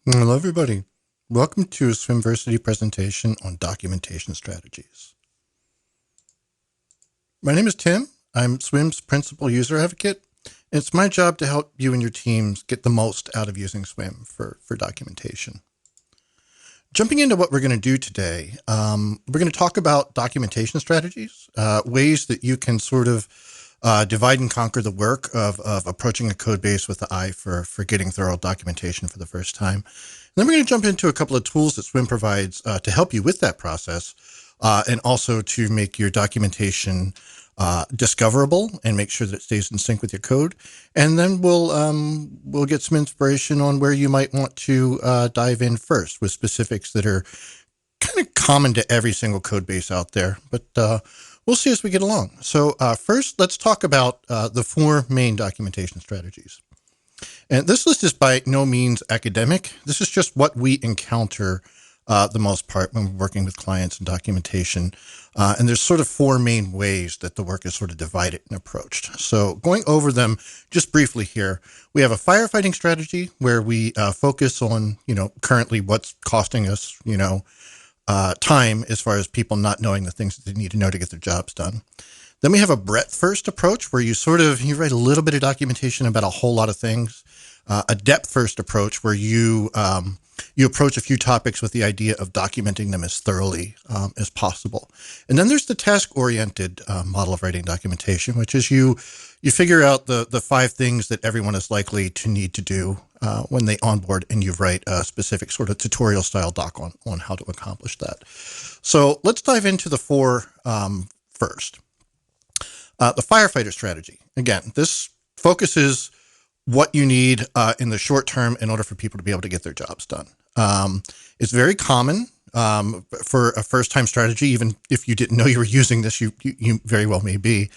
Hello, everybody. Welcome to a Swimmversity presentation on documentation strategies. My name is Tim. I'm Swimm's principal user advocate. And it's my job to help you and your teams get the most out of using Swimm for documentation. Jumping into what we're going to do today, we're going to talk about documentation strategies, ways that you can sort of divide and conquer the work of approaching a code base with the eye for getting thorough documentation for the first time. And then we're going to jump into a couple of tools that Swimm provides to help you with that process, and also to make your documentation discoverable and make sure that it stays in sync with your code. And then we'll get some inspiration on where you might want to dive in first with specifics that are kind of common to every single code base out there. But we'll see as we get along. So first, let's talk about the four main documentation strategies. And this list is by no means academic. This is just what we encounter the most part when we're working with clients and documentation. And there's sort of four main ways that the work is sort of divided and approached. So going over them just briefly here, we have a firefighting strategy where we focus on, currently what's costing us, time as far as people not knowing the things that they need to know to get their jobs done. Then we have a breadth-first approach where you write a little bit of documentation about a whole lot of things. A depth-first approach where you approach a few topics with the idea of documenting them as thoroughly as possible. And then there's the task-oriented model of writing documentation, which is you figure out the five things that everyone is likely to need to do when they onboard, and you write a specific sort of tutorial-style doc on how to accomplish that. So let's dive into the four first. The firefighter strategy. Again, this focuses what you need in the short term in order for people to be able to get their jobs done. It's very common for a first-time strategy. Even if you didn't know you were using this, you very well may be.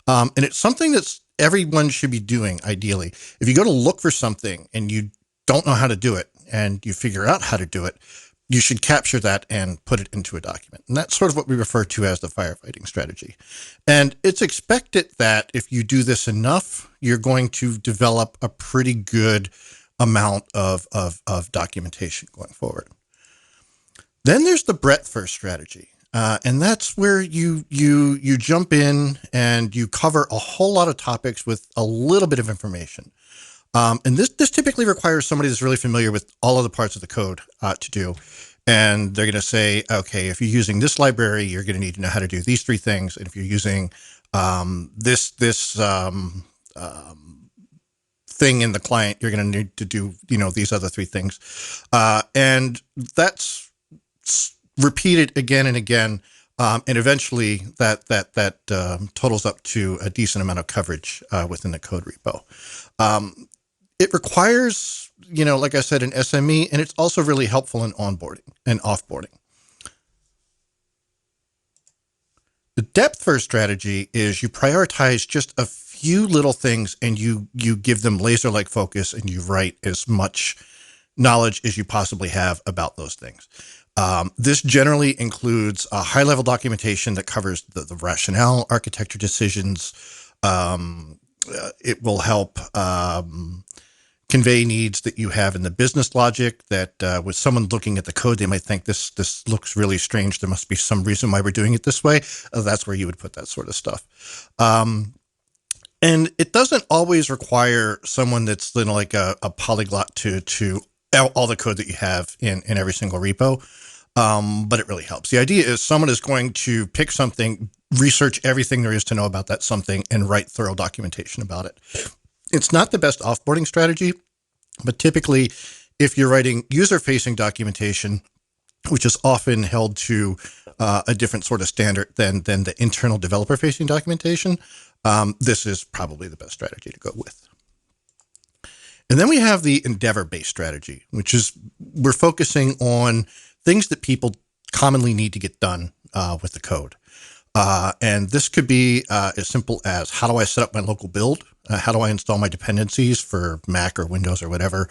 And it's something that's everyone should be doing, ideally. If you go to look for something and you don't know how to do it and you figure out how to do it, you should capture that and put it into a document. And that's sort of what we refer to as the firefighting strategy. And it's expected that if you do this enough, you're going to develop a pretty good amount of documentation going forward. Then there's the breadth-first strategy. And that's where you jump in and you cover a whole lot of topics with a little bit of information. And this typically requires somebody that's really familiar with all of the parts of the code to do. And they're going to say, okay, if you're using this library, you're going to need to know how to do these three things. And if you're using this thing in the client, you're going to need to do, these other three things. And that's repeated again and again. And eventually that totals up to a decent amount of coverage within the code repo. It requires, like I said, an SME, and it's also really helpful in onboarding and offboarding. The depth-first strategy is you prioritize just a few little things and you give them laser-like focus and you write as much knowledge as you possibly have about those things. This generally includes a high-level documentation that covers the rationale, architecture decisions. It will help convey needs that you have in the business logic that with someone looking at the code, they might think this looks really strange. There must be some reason why we're doing it this way. That's where you would put that sort of stuff. And it doesn't always require someone that's like a polyglot to all the code that you have in every single repo. But it really helps. The idea is someone is going to pick something, research everything there is to know about that something, and write thorough documentation about it. It's not the best offboarding strategy, but typically if you're writing user-facing documentation, which is often held to a different sort of standard than the internal developer-facing documentation, this is probably the best strategy to go with. And then we have the endeavor-based strategy, which is we're focusing on things that people commonly need to get done with the code. And this could be as simple as, how do I set up my local build? How do I install my dependencies for Mac or Windows or whatever?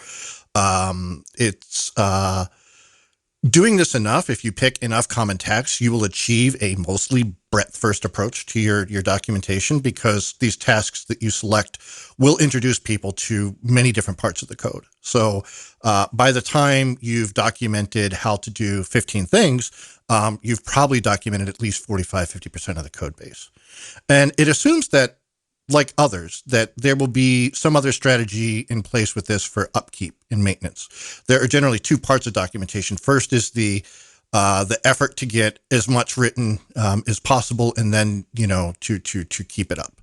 It's Doing this enough, if you pick enough common tasks, you will achieve a mostly breadth-first approach to your documentation, because these tasks that you select will introduce people to many different parts of the code. So by the time you've documented how to do 15 things, you've probably documented at least 45, 50% of the code base. And it assumes that, like others, that there will be some other strategy in place with this for upkeep and maintenance. There are generally two parts of documentation. First is the effort to get as much written as possible, and then to keep it up.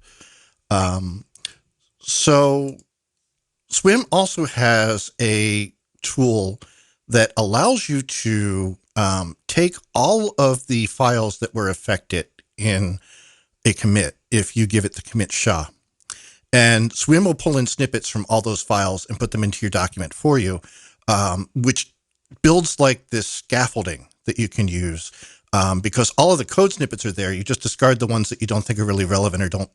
So Swimm also has a tool that allows you to take all of the files that were affected in a commit if you give it the commit SHA. And Swimm will pull in snippets from all those files and put them into your document for you, which builds like this scaffolding that you can use, because all of the code snippets are there. You just discard the ones that you don't think are really relevant or don't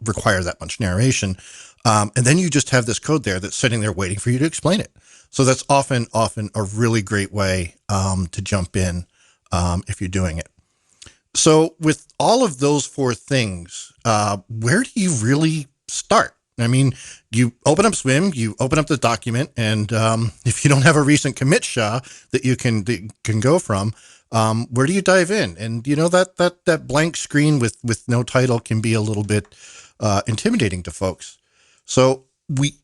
require that much narration. And then you just have this code there that's sitting there waiting for you to explain it. So that's often a really great way to jump in if you're doing it. So with all of those four things, where do you really start? I mean, you open up Swimm, you open up the document, and if you don't have a recent commit SHA that you can go from, where do you dive in? And that blank screen with no title can be a little bit intimidating to folks. So we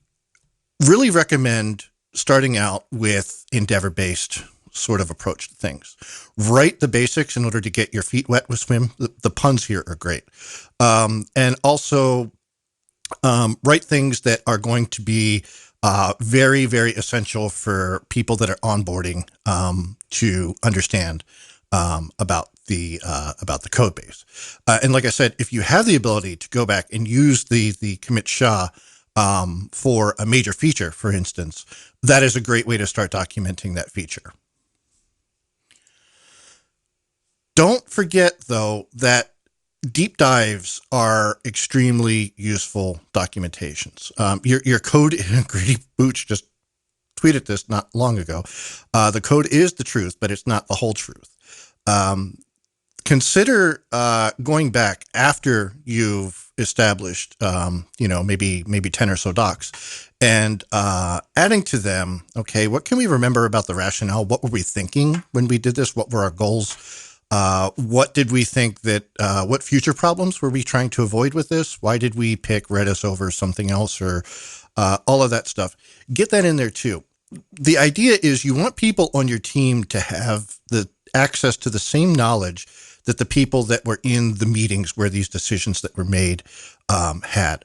really recommend starting out with endeavor-based sort of approach to things. Write the basics in order to get your feet wet with Swimm. The puns here are great. And also write things that are going to be very, very essential for people that are onboarding to understand about the code base. And like I said, if you have the ability to go back and use the commit SHA for a major feature, for instance, that is a great way to start documenting that feature. Don't forget, though, that deep dives are extremely useful documentations. Your code, Grady Booch just tweeted this not long ago. The code is the truth, but it's not the whole truth. Consider going back after you've established, maybe 10 or so docs, and adding to them, okay, what can we remember about the rationale? What were we thinking when we did this? What were our goals? What did we think that, what future problems were we trying to avoid with this? Why did we pick Redis over something else, or all of that stuff? Get that in there too. The idea is you want people on your team to have the access to the same knowledge that the people that were in the meetings where these decisions that were made had.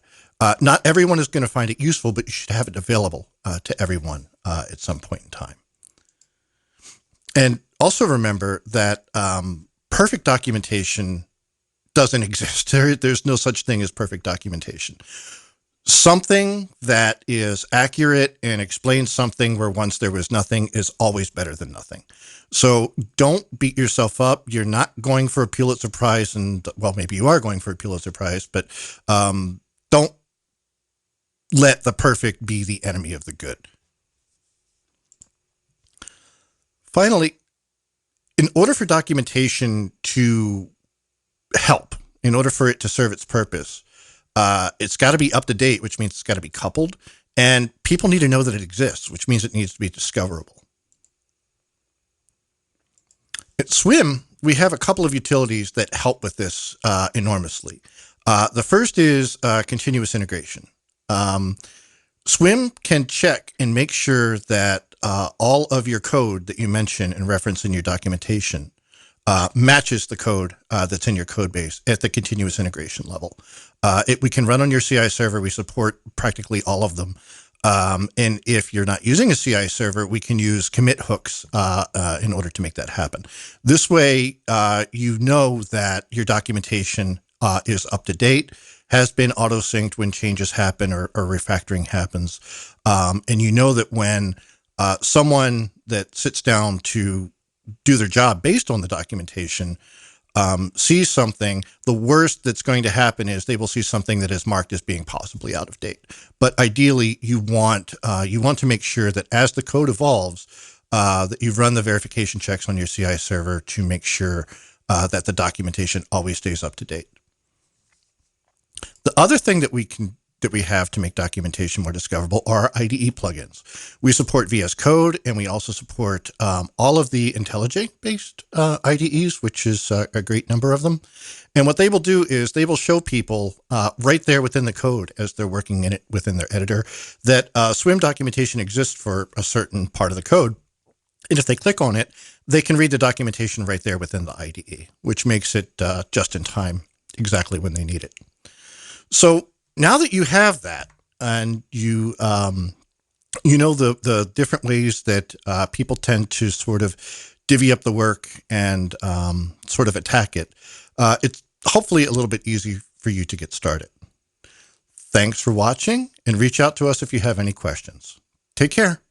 Not everyone is going to find it useful, but you should have it available to everyone at some point in time. And also remember that perfect documentation doesn't exist. There's no such thing as perfect documentation. Something that is accurate and explains something where once there was nothing is always better than nothing. So don't beat yourself up. You're not going for a Pulitzer Prize, and well, maybe you are going for a Pulitzer Prize, but don't let the perfect be the enemy of the good. Finally, in order for documentation to help, in order for it to serve its purpose, it's got to be up to date, which means it's got to be coupled, and people need to know that it exists, which means it needs to be discoverable. At Swimm, we have a couple of utilities that help with this enormously. The first is continuous integration. Swimm can check and make sure that all of your code that you mention and reference in your documentation matches the code that's in your code base at the continuous integration level. We can run on your CI server. We support practically all of them. And if you're not using a CI server, we can use commit hooks in order to make that happen. This way, you know that your documentation is up to date, has been auto-synced when changes happen or refactoring happens. And you know that when someone that sits down to do their job based on the documentation sees something, the worst that's going to happen is they will see something that is marked as being possibly out of date. But ideally, you want to make sure that as the code evolves, that you've run the verification checks on your CI server to make sure that the documentation always stays up to date. The other thing that we have to make documentation more discoverable are IDE plugins. We support VS Code, and we also support all of the IntelliJ-based IDEs, which is a great number of them. And what they will do is they will show people right there within the code as they're working in it within their editor that Swimm documentation exists for a certain part of the code. And if they click on it, they can read the documentation right there within the IDE, which makes it just in time, exactly when they need it. So now that you have that, and you know the different ways that people tend to sort of divvy up the work and sort of attack it, it's hopefully a little bit easy for you to get started. Thanks for watching, and reach out to us if you have any questions. Take care.